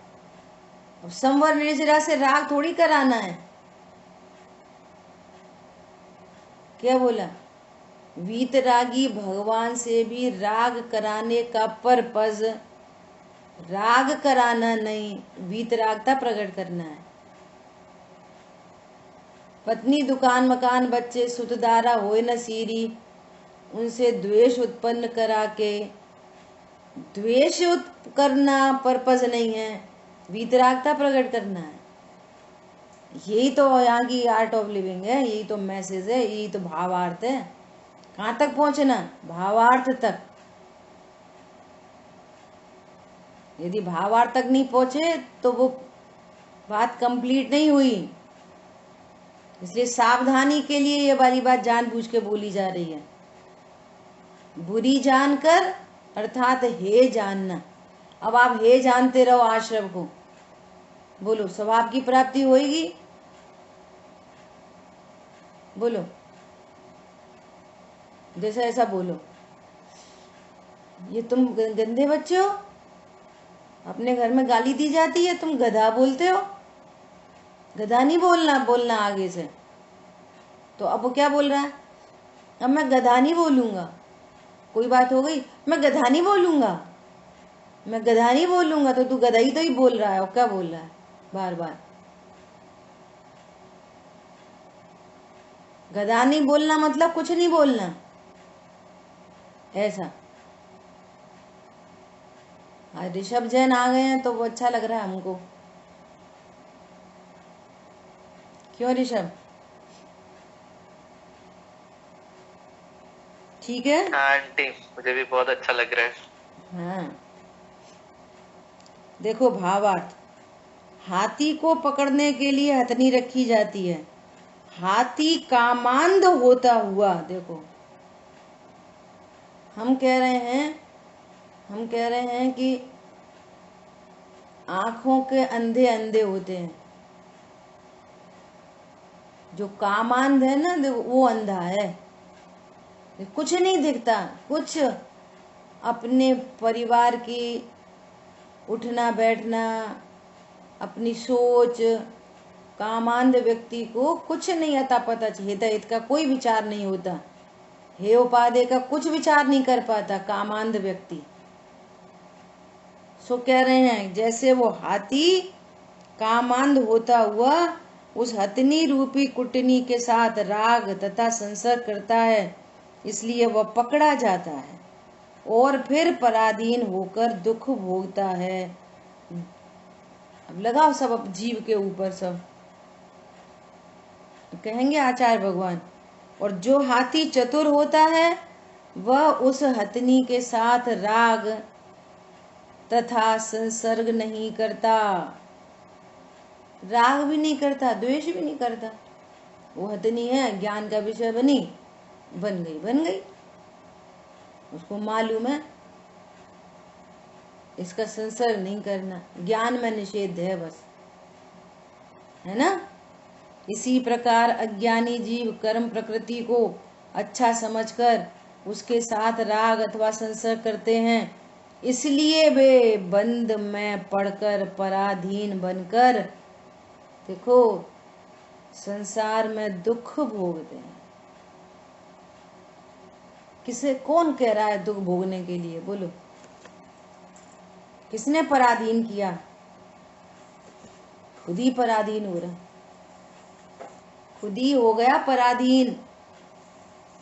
अब संवर निर्जरा से राग थोड़ी कराना है। क्या बोला, वीतरागी भगवान से भी राग कराने का पर्पज राग कराना नहीं, वीतरागता प्रकट करना है। पत्नी दुकान मकान बच्चे सुतदारा होए न सीरी, उनसे द्वेष उत्पन्न करा के, द्वेष करना पर्पज नहीं है, वीतरागता प्रकट करना है। यही तो यहाँ की आर्ट ऑफ लिविंग है, यही तो मैसेज है, यही तो भावार्थ है। कहाँ तक पहुंचना, भावार्थ तक। यदि भावार्थ तक नहीं पहुंचे तो वो बात कंप्लीट नहीं हुई। इसलिए सावधानी के लिए ये वाली बात जानबूझ के बोली जा रही है। बुरी जानकर अर्थात हे जानना। अब आप हे जानते रहो आश्रम को, बोलो स्वभाव की प्राप्ति होगी? बोलो, जैसा ऐसा बोलो। ये तुम गंदे बच्चे हो, अपने घर में गाली दी जाती है, तुम गधा बोलते हो। गधा नहीं बोलना आगे से। तो अब वो क्या बोल रहा है? अब मैं गधा नहीं बोलूंगा। कोई बात हो गई, मैं गधा नहीं बोलूंगा, मैं गधा नहीं बोलूंगा। तो तू गधा ही तो ही बोल रहा है। और क्या बोल रहा है बार बार? गधा नहीं बोलना मतलब कुछ नहीं बोलना, ऐसा। आज ऋषभ जैन आ गए हैं तो वो अच्छा लग रहा है हमको। क्यों ऋषभ? ठीक है आंटी, मुझे भी बहुत अच्छा लग रहा है। हाँ, देखो भावार्थ। हाथी को पकड़ने के लिए हथनी रखी जाती है। हाथी कामांध होता हुआ, देखो हम कह रहे हैं कि आंखों के अंधे अंधे होते हैं। जो कामांध है ना, देखो वो अंधा है, कुछ नहीं दिखता। कुछ अपने परिवार की उठना बैठना, अपनी सोच, कामांध व्यक्ति को कुछ नहीं आता पता। हित का कोई विचार नहीं होता, हे उपादेय का कुछ विचार नहीं कर पाता कामांध व्यक्ति। सो कह रहे हैं जैसे वो हाथी कामांध होता हुआ उस हथनी रूपी कुटनी के साथ राग तथा संसर्ग करता है, इसलिए वह पकड़ा जाता है और फिर पराधीन होकर दुख भोगता है। अब लगाओ सब अब जीव के ऊपर, सब कहेंगे आचार्य भगवान। और जो हाथी चतुर होता है वह उस हथनी के साथ राग तथा संसर्ग नहीं करता, राग भी नहीं करता, द्वेष भी नहीं करता। वो हथनी है, ज्ञान का विषय बन गई, उसको मालूम है इसका संसर्ग नहीं करना, ज्ञान में निषेध है बस, है ना। इसी प्रकार अज्ञानी जीव कर्म प्रकृति को अच्छा समझकर उसके साथ राग अथवा संसर्ग करते हैं, इसलिए वे बंध में पड़कर पराधीन बनकर, देखो, संसार में दुख भोगते हैं। किसे कौन कह रहा है दुख भोगने के लिए? बोलो, किसने पराधीन किया? खुद ही पराधीन हो रहा, खुद ही हो गया पराधीन।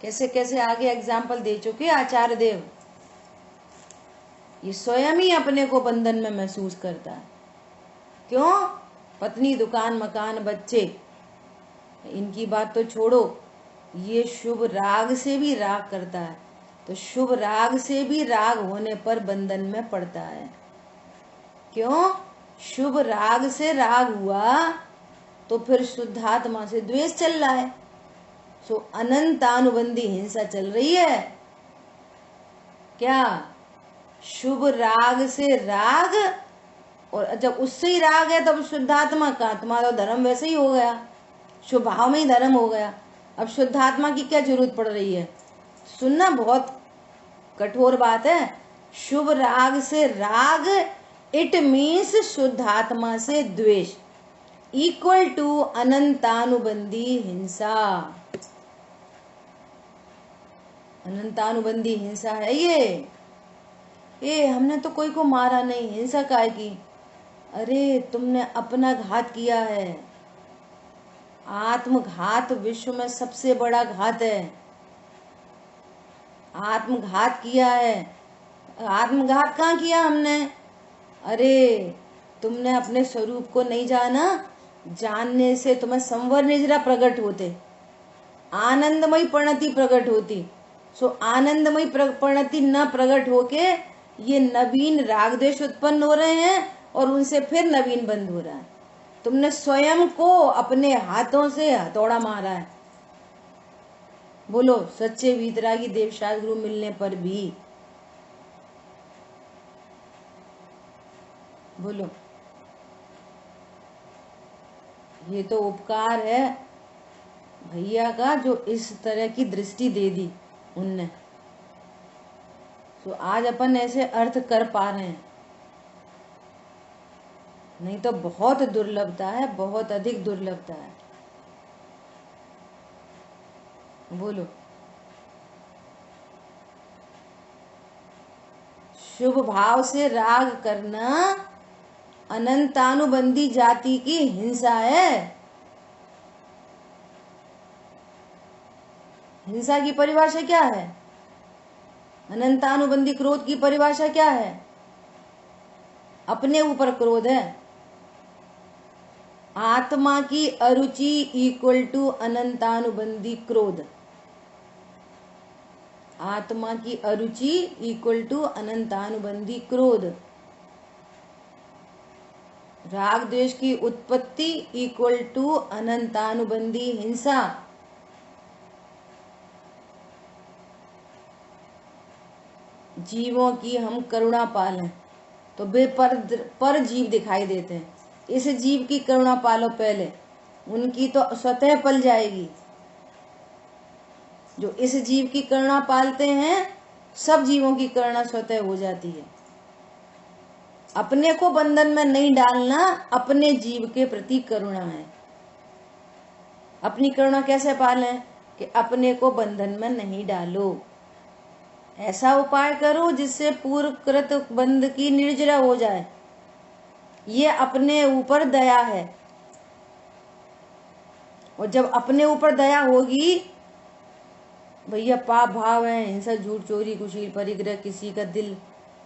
कैसे कैसे आगे एग्जाम्पल दे चुके आचार्य देव। ये स्वयं ही अपने को बंधन में महसूस करता है। क्यों? पत्नी, दुकान, मकान, बच्चे, इनकी बात तो छोड़ो, ये शुभ राग से भी राग करता है। तो शुभ राग से भी राग होने पर बंधन में पड़ता है। क्यों? शुभ राग से राग हुआ तो फिर शुद्धात्मा से द्वेष चल रहा है। सो अनंतानुबंधी हिंसा चल रही है। क्या? शुभ राग से राग, और जब उससे ही राग है तब शुद्धात्मा का, तुम्हारा धर्म वैसे ही हो गया, शुभ भाव में ही धर्म हो गया। अब शुद्धात्मा की क्या जरूरत पड़ रही है? सुनना, बहुत कठोर बात है। शुभ राग से राग, इट मीन्स शुद्धात्मा से द्वेष, इक्वल टू अनंतानुबंधी हिंसा। अनंतानुबंधी हिंसा है ये हमने तो कोई को मारा नहीं, हिंसा काहे की? अरे तुमने अपना घात किया है। आत्मघात विश्व में सबसे बड़ा घात है। आत्मघात किया है। आत्मघात कहाँ किया हमने? अरे तुमने अपने स्वरूप को नहीं जाना, जानने से तुम्हें संवर निजरा प्रकट होते, आनंदमयी परिणति प्रकट होती। सो आनंदमयी परिणति न प्रकट होके ये नवीन राग द्वेष उत्पन्न हो रहे हैं और उनसे फिर नवीन बंध हो रहा है। तुमने स्वयं को अपने हाथों से हथौड़ा मारा है। बोलो, सच्चे वीतरागी देवशास्त्र गुरु मिलने पर भी। बोलो, ये तो उपकार है भैया का जो इस तरह की दृष्टि दे दी उनने। तो आज अपन ऐसे अर्थ कर पा रहे हैं, नहीं तो बहुत दुर्लभता है, बहुत अधिक दुर्लभता है। बोलो, शुभ भाव से राग करना अनंतानुबंधी जाति की हिंसा है। हिंसा की परिभाषा क्या है? अनंतानुबंधी क्रोध की परिभाषा क्या है? अपने ऊपर क्रोध है। आत्मा की अरुचि इक्वल टू अनंतानुबंधी क्रोध। आत्मा की अरुचि इक्वल टू अनंतानुबंधी क्रोध। राग द्वेष की उत्पत्ति इक्वल टू अनंतानुबंधी हिंसा। जीवों की हम करुणा पालें तो वे पर जीव दिखाई देते हैं। इस जीव की करुणा पालो पहले, उनकी तो स्वतः पल जाएगी। जो इस जीव की करुणा पालते हैं, सब जीवों की करुणा स्वतः हो जाती है। अपने को बंधन में नहीं डालना अपने जीव के प्रति करुणा है। अपनी करुणा कैसे पालें? कि अपने को बंधन में नहीं डालो। ऐसा उपाय करो जिससे पूर्वकृत बंध की निर्जरा हो जाए। ये अपने ऊपर दया है। और जब अपने ऊपर दया होगी, भैया पाप भाव है, हिंसा, झूठ, चोरी, कुशील, परिग्रह, किसी का दिल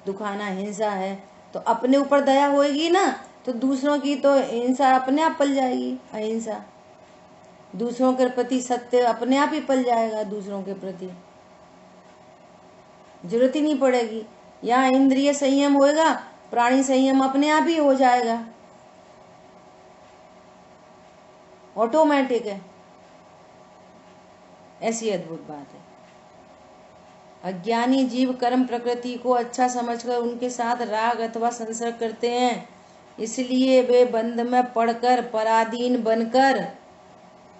दुखाना हिंसा है, तो अपने ऊपर दया होगी ना, तो दूसरों की तो हिंसा अपने आप पल जाएगी। अहिंसा, दूसरों के प्रति सत्य अपने आप ही पल जाएगा। दूसरों के प्रति जरूरत ही नहीं पड़ेगी। यहाँ इंद्रिय संयम होएगा, प्राणी संयम अपने आप ही हो जाएगा, ऑटोमेटिक है। ऐसी अद्भुत बात है। अज्ञानी जीव कर्म प्रकृति को अच्छा समझकर उनके साथ राग अथवा संसर्ग करते हैं, इसलिए वे बंध में पड़कर पराधीन बनकर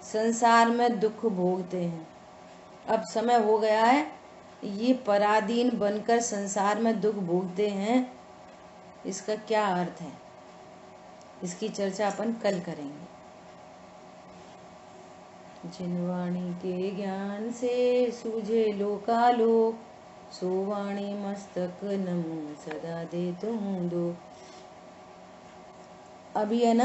संसार में दुख भोगते हैं। अब समय हो गया है, ये पराधीन बनकर संसार में दुख भोगते हैं, इसका क्या अर्थ है, इसकी चर्चा अपन कल करेंगे। जिनवाणी के ज्ञान से सूझे लोकालोक, सो वाणी मस्तक नमो सदा दे तुम दो। अभी है ना।